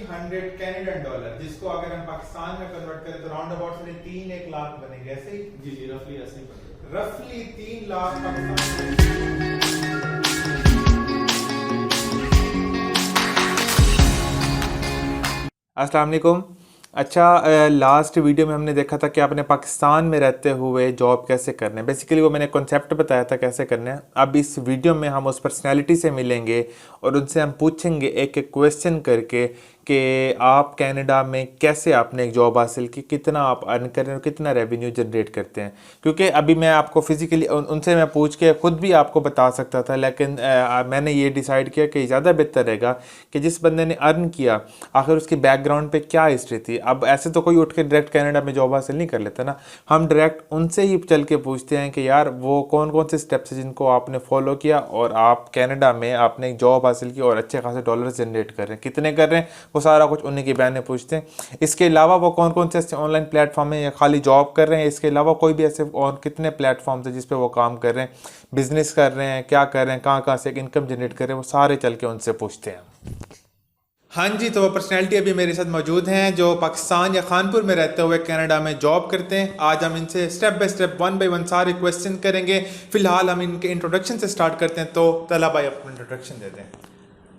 $1500 Canadian dollar, जिसको अगर हम पाकिस्तान में कन्वर्ट करें तो राउंड अबाउट 3-1 लाख बनेंगे, ऐसे ही? जी जी, रफली ऐसे ही बनेगा। रफली 3 लाख पाकिस्तान। अस्सलाम वालेकुम। अच्छा, लास्ट वीडियो में हमने देखा था कि आपने पाकिस्तान में रहते हुए जॉब कैसे करना है। बेसिकली वो मैंने कॉन्सेप्ट बताया था कैसे करना है। अब इस वीडियो में हम उस पर्सनैलिटी से मिलेंगे और उनसे हम पूछेंगे एक एक क्वेश्चन करके कि आप कनाडा में कैसे आपने एक जॉब हासिल की, कितना आप अर्न कर रहे हैं और कितना रेवेन्यू जनरेट करते हैं। क्योंकि अभी मैं आपको फिजिकली उनसे मैं पूछ के खुद भी आपको बता सकता था, लेकिन मैंने ये डिसाइड किया कि ज़्यादा बेहतर रहेगा कि जिस बंदे ने अर्न किया आखिर उसकी बैकग्राउंड पे क्या हिस्ट्री थी। अब ऐसे तो कोई उठ के डायरेक्ट कनाडा में जॉब हासिल नहीं कर लेता ना, हम डायरेक्ट उनसे ही चल के पूछते हैं कि यार वो कौन कौन से स्टेप्स हैं जिनको आपने फॉलो किया और आप कनाडा में आपने एक जॉब हासिल की और अच्छे खासे डॉलर जनरेट कर रहे हैं, कितने कर रहे हैं, वो सारा कुछ उन्हीं की बयान में पूछते हैं। इसके अलावा वो कौन कौन से ऐसे ऑनलाइन प्लेटफॉर्म है या खाली जॉब कर रहे हैं, इसके अलावा कोई भी ऐसे और कितने प्लेटफॉर्म्स हैं जिस पे वो काम कर रहे हैं, बिजनेस कर रहे हैं, क्या कर रहे हैं, कहाँ कहाँ से इनकम जनरेट कर रहे हैं, वो सारे चल के उनसे पूछते हैं। हाँ जी, तो वो पर्सनैलिटी अभी मेरे साथ मौजूद हैं जो पाकिस्तान या खानपुर में रहते हुए कनाडा में जॉब करते हैं। आज हम इनसे स्टेप बाय स्टेप 1 बाय 1 सारे क्वेश्चन करेंगे। फिलहाल हम इनके इंट्रोडक्शन से स्टार्ट करते हैं, तो तला भाई अपना इंट्रोडक्शन देते हैं।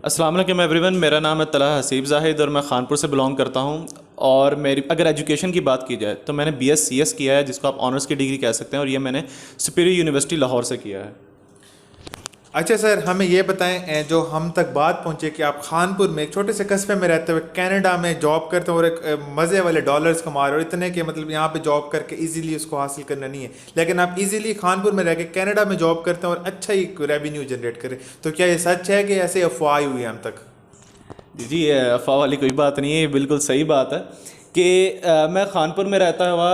अस्सलाम वालेकुम एवरीवन, मेरा नाम है तलहा हसीब जाहिद और मैं खानपुर से बिलोंग करता हूँ। और मेरी अगर एजुकेशन की बात की जाए तो मैंने BScs किया है, जिसको आप ऑनर्स की डिग्री कह सकते हैं, और ये मैंने सुपीरियर यूनिवर्सिटी लाहौर से किया है। अच्छा सर, हमें ये बताएं जो हम तक बात पहुंचे कि आप खानपुर में एक छोटे से कस्बे में रहते हुए कनाडा में जॉब करते हैं और एक मज़े वाले डॉलर्स कमा रहे हो, इतने के मतलब यहाँ पे जॉब करके इजीली उसको हासिल करना नहीं है, लेकिन आप इजीली खानपुर में रह के कनाडा में जॉब करते हैं और अच्छा ही रेवेन्यू जनरेट करें, तो क्या ये सच है कि ऐसे अफवाह हुई है हम तक? जी, ये अफवाह वाली कोई बात नहीं है, ये बिल्कुल सही बात है कि मैं खानपुर में रहता हुआ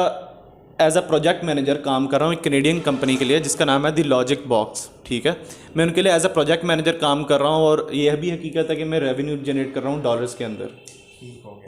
एज अ प्रोजेक्ट मैनेजर काम कर रहा हूँ एक कैनेडियन कंपनी के लिए जिसका नाम है द लॉजिक बॉक्स। ठीक है, मैं उनके लिए एज अ प्रोजेक्ट मैनेजर काम कर रहा हूँ और यह भी हकीकत है कि मैं रेवेन्यू जनरेट कर रहा हूँ डॉलर्स के अंदर। ठीक हो गया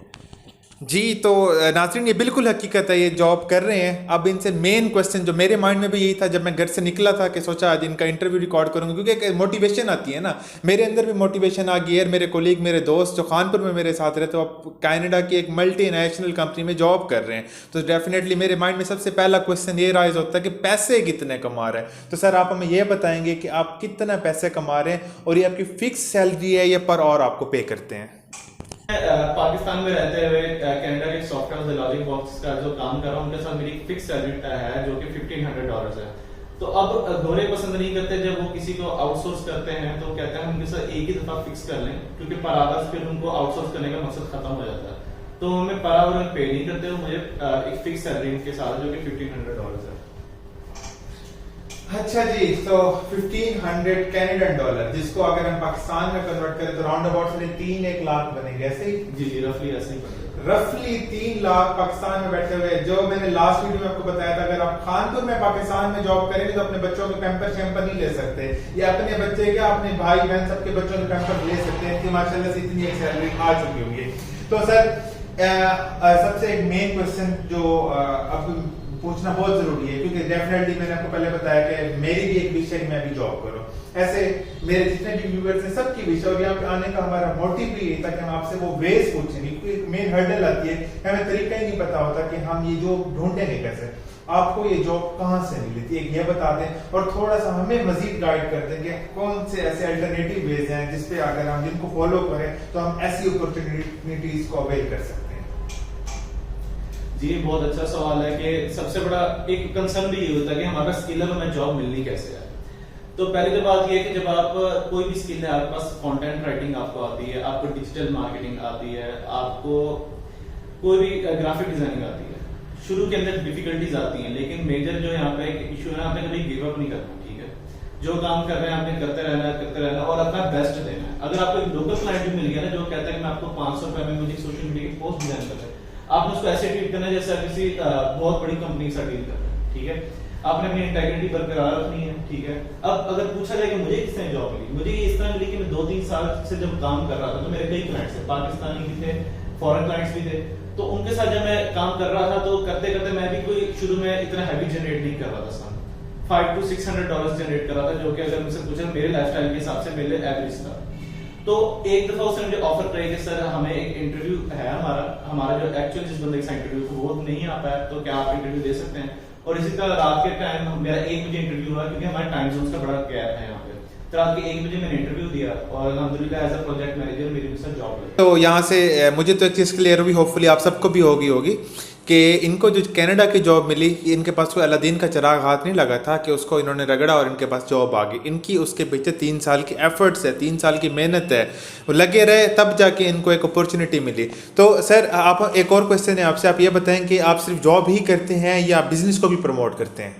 जी। तो नाज़रीन, ये बिल्कुल हकीकत है, ये जॉब कर रहे हैं। अब इनसे मेन क्वेश्चन जो मेरे माइंड में भी यही था जब मैं घर से निकला था कि सोचा आज इनका इंटरव्यू रिकॉर्ड करूंगा, क्योंकि एक मोटिवेशन आती है ना, मेरे अंदर भी मोटिवेशन आ गई है। मेरे कोलीग, मेरे दोस्त जो खानपुर में मेरे साथ रहते हैं, वो कनाडा की एक मल्टी नेशनल कंपनी में जॉब कर रहे हैं, तो डेफिनेटली मेरे माइंड में सबसे पहला क्वेश्चन ये राइज होता है कि पैसे कितने कमा रहे हैं। तो सर आप हमें ये बताएंगे कि आप कितना पैसे कमा रहे हैं और ये आपकी फिक्स सैलरी है या पर और आपको पे करते हैं? पाकिस्तान में रहते हुए कनाडा के सॉफ्टवेयर लॉजिक बॉक्स का जो काम कर रहा हूँ, उनके साथ मेरी फिक्स सैलरी है जो कि $1500 है। तो अब घोड़े पसंद नहीं करते जब वो किसी को आउटसोर्स करते हैं, तो कहते हैं उनके साथ एक ही दफा फिक्स कर लें, क्योंकि पर आवर्स फिर उनको आउटसोर्स करने का मकसद खत्म हो जाता है। तो हमें पर आवर पे नहीं करते, वो मुझे एक फिक्स सैलरी उनके साथ जो कि $1500 है। अच्छा जी, तो $1500 कैनेडियन डॉलर, जिसको अगर हम पाकिस्तान में कन्वर्ट करें तो राउंड अबाउट 3-1 लाख बनेंगे, ऐसे ही? जी जी, रफली ऐसे ही बनेगा। रफली 3 लाख पाकिस्तान में बैठे हुए। जो मैंने लास्ट वीडियो में आपको बताया था, अगर आप खानपुर में पाकिस्तान में जॉब करेंगे तो अपने बच्चों के पैम्पर शैम्पर नहीं ले सकते, या अपने बच्चे क्या अपने भाई बहन सबके बच्चों के पैम्पर ले सकते हैं, इनकी माशाल्लाह से इतनी एक सैलरी आ चुकी होगी। तो सर सबसे एक मेन क्वेश्चन जो अब पूछना बहुत जरूरी है, क्योंकि डेफिनेटली मैंने आपको पहले बताया कि मेरी भी एक विश है कि मैं भी जॉब करूं, ऐसे मेरे जितने भी व्यूअर्स हैं सबकी विश है, और यहाँ पे आने का हमारा मोटिव भी यही था कि हम आपसे वो वेज पूछेंगे, क्योंकि मेन हर्डल आती है, हमें तरीका ही नहीं पता होता कि हम ये जॉब ढूंढेंगे कैसे। आपको ये जॉब कहाँ से मिली थी, एक ये बता दें और थोड़ा सा हमें मजीद गाइड कर दें कि कौन से ऐसे अल्टरनेटिव वेज हैं जिसपे अगर हम जिनको फॉलो करें तो हम ऐसी अपॉर्चुनिटीज को अवेल कर सकते हैं। जी, बहुत अच्छा सवाल है कि सबसे बड़ा एक कंसर्न भी ये होता है कि हमारा स्किल है, हमें जॉब मिलनी कैसे है। तो पहले तो बात ये है कि जब आप कोई भी स्किल है, आपके पास कंटेंट राइटिंग आपको आती है, आपको डिजिटल मार्केटिंग आती है, आपको कोई भी ग्राफिक डिजाइनिंग आती है, शुरू के अंदर डिफिकल्टीज आती हैं, लेकिन मेजर जो यहाँ पे इशू है, आपने कभी गिव अप नहीं करना। ठीक है, जो काम कर रहे हैं आपने करते रहना और अपना बेस्ट देना है। अगर आपको एक लोकल क्लाइंट भी मिल गया ना जो कहता है कि मैं आपको ₹500 में मुझे सोशल मीडिया की पोस्ट डिजाइन करना है, आपने उसको ऐसे ट्रीट करना है जैसे किसी बहुत बड़ी कंपनी के साथ डील कर रहे हैं। ठीक है, आपने अपनी इंटेग्रिटी बरकरार रखनी है। ठीक है, अब अगर पूछा जाए कि मुझे किस तरह जॉब मिली, मुझे ये इस तरह मिली कि मैं 2-3 साल से जब काम कर रहा था तो मेरे कई क्लाइंट्स थे, पाकिस्तानी भी थे, फॉरेन क्लाइंट्स भी थे, तो उनके साथ जब मैं काम कर रहा था तो करते करते मैं भी कोई शुरू में इतना हैवी जनरेट नहीं कर रहा था, सर $500 to $600 जनरेट कर रहा था, जो कि अगर मुझसे पूछे मेरे लाइफस्टाइल के हिसाब से मेरे लिए एवरेज था। तो एक दफा उसने मुझे ऑफर किया कि सर हमें एक इंटरव्यू है हमारा जो एक्चुअल जिस बंदे के साथ इंटरव्यू वो नहीं आ पाया, तो क्या आप इंटरव्यू दे सकते हैं। और इसी तरह रात के टाइम मेरा 1 बजे इंटरव्यू हुआ, क्योंकि हमारे टाइम जोन का बड़ा गैप है यहाँ पे। तो रात के 1 बजे मैंने इंटरव्यू दिया और अल्हम्दुलिल्लाह एज अ प्रोजेक्ट मैनेजर मेरे के साथ जॉब लगी। तो यहाँ से मुझे तो एक चीज़ क्लियर हुई, होपफुली आप सबको भी होगी कि इनको जो कनाडा की जॉब मिली, इनके पास कोई अलादीन का चिराग हाथ नहीं लगा था कि उसको इन्होंने रगड़ा और इनके पास जॉब आ गई। इनकी उसके पीछे 3 साल की एफर्ट्स है, 3 साल की मेहनत है, वो लगे रहे तब जाके इनको एक अपॉर्चुनिटी मिली। तो सर आप एक और क्वेश्चन है आपसे, आप ये बताएं कि आप सिर्फ जॉब ही करते हैं या बिजनेस को भी प्रमोट करते हैं?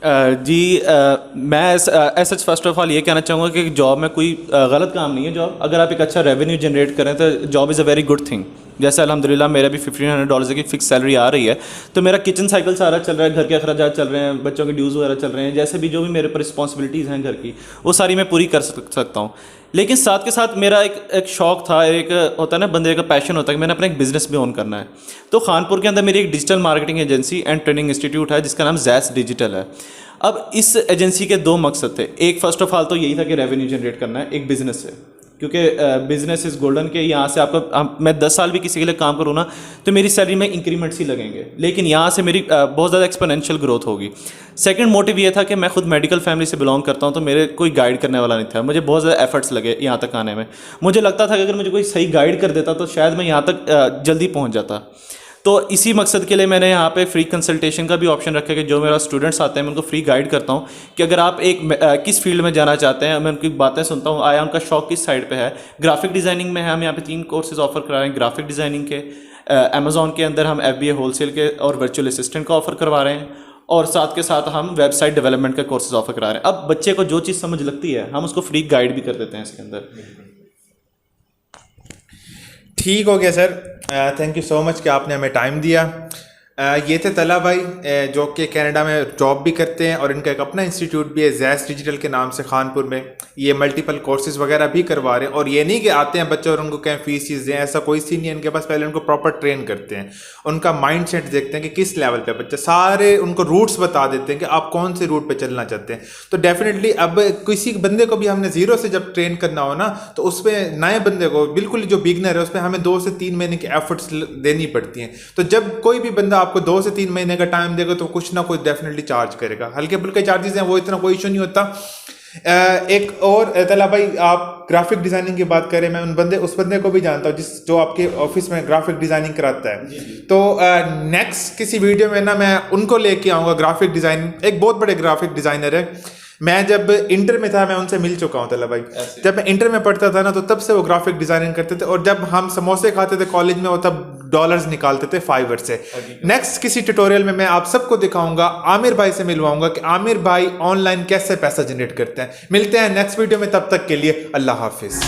मैं ऐसा फर्स्ट ऑफ ऑल ये कहना चाहूँगा कि जॉब में कोई गलत काम नहीं है। जॉब अगर आप एक अच्छा रेवेन्यू जनरेट करें तो job is a very good thing. जैसे अल्हम्दुलिल्लाह मेरा भी $1500 की फिक्स सैलरी आ रही है, तो मेरा किचन साइकिल सारा चल रहा है, घर के अखराजात चल रहे हैं, बच्चों के ड्यूज़ वगैरह चल रहे हैं, जैसे भी जो भी मेरे पर रिस्पॉन्सिबिलिटीज़ हैं घर की वो सारी मैं पूरी कर सकता हूँ। लेकिन साथ के साथ मेरा एक शौक़ था, एक होता है ना बंदे का पैशन होता है कि मैंने अपना एक बिज़नेस भी ऑन करना है। तो खानपुर के अंदर मेरी एक digital marketing agency and training institute है जिसका नाम जैस डिजिटल है। अब इस एजेंसी के 2 मकसद थे। एक फर्स्ट ऑफ ऑल तो यही था कि रेवेन्यू जनरेट करना है एक बिज़नेस से, क्योंकि बिज़नेस इज़ गोल्डन के यहाँ से आपका मैं 10 साल भी किसी के लिए काम करूँ ना तो मेरी सैलरी में इंक्रीमेंट्स ही लगेंगे, लेकिन यहाँ से मेरी बहुत ज़्यादा एक्सपोनेंशियल ग्रोथ होगी। सेकंड मोटिव ये था कि मैं खुद मेडिकल फैमिली से बिलोंग करता हूँ, तो मेरे कोई गाइड करने वाला नहीं था। मुझे बहुत ज़्यादा एफर्ट्स लगे यहाँ तक आने में। मुझे लगता था कि अगर मुझे कोई सही गाइड कर देता तो शायद मैं यहाँ तक जल्दी पहुँच जाता। तो इसी मकसद के लिए मैंने यहाँ पे फ्री कंसल्टेशन का भी ऑप्शन रखा है कि जो मेरा स्टूडेंट्स आते हैं मैं उनको फ्री गाइड करता हूँ कि अगर आप किस फील्ड में जाना चाहते हैं, मैं उनकी बातें सुनता हूँ, आया उनका शौक किस साइड पे है। ग्राफिक डिज़ाइनिंग में है, हम यहाँ पे 3 कोर्सेज ऑफर करा रहे हैं ग्राफिक डिज़ाइनिंग के। अमेज़ॉन के अंदर हम FBA होलसेल के और वर्चुअल असिस्टेंट का ऑफर करवा रहे हैं, और साथ के साथ हम वेबसाइट डेवलपमेंट के कोर्सेज ऑफर करा रहे हैं। अब बच्चे को जो चीज़ समझ लगती है हम उसको फ्री गाइड भी कर देते हैं इसके अंदर। ठीक हो गया sir, thank you so much कि आपने हमें टाइम दिया। ये थे तला भाई जो कि कनाडा में जॉब भी करते हैं और इनका एक अपना इंस्टीट्यूट भी है जैस डिजिटल के नाम से खानपुर में। ये मल्टीपल कोर्सेज वगैरह भी करवा रहे हैं, और ये नहीं कि आते हैं बच्चे और उनको कहें फीस दें, ऐसा कोई सी नहीं है इनके पास। पहले उनको प्रॉपर ट्रेन करते हैं, उनका माइंड सेट देखते हैं कि किस लेवल पे बच्चे, सारे उनको रूट्स बता देते हैं कि आप कौन से रूट पे चलना चाहते हैं। तो डेफिनेटली अब किसी बंदे को भी हमने ज़ीरो से जब ट्रेन करना हो ना, तो उस पर नए बंदे को बिल्कुल जो बिगनर है उस पर हमें 2 से 3 महीने की एफर्ट्स देनी पड़ती हैं। तो जब कोई भी बंदा आपको 2 से 3 महीने का टाइम देगा तो कुछ ना कुछ डेफिनेटली चार्ज करेगा। हल्के फुल्के चार्जेस हैं, वो इतना कोई इशू नहीं होता। एक और तला भाई, आप ग्राफिक डिजाइनिंग की बात करें, मैं उस बंदे को भी जानता हूँ जो आपके ऑफिस में ग्राफिक डिजाइनिंग कराता है। तो नेक्स्ट किसी वीडियो में ना मैं उनको लेके आऊँगा। ग्राफिक डिजाइनिंग एक बहुत बड़े ग्राफिक डिजाइनर है। मैं जब इंटर में था मैं उनसे मिल चुका हूँ तला भाई। जब मैं इंटर में पढ़ता था ना तो तब से वो ग्राफिक डिजाइनिंग करते थे, और जब हम समोसे खाते थे कॉलेज में वो तब डॉलर्स निकालते थे फाइवर से। नेक्स्ट किसी ट्यूटोरियल में मैं आप सबको दिखाऊंगा, आमिर भाई से मिलवाऊंगा कि आमिर भाई ऑनलाइन कैसे पैसा जनरेट करते हैं। मिलते हैं नेक्स्ट वीडियो में, तब तक के लिए अल्लाह हाफिज।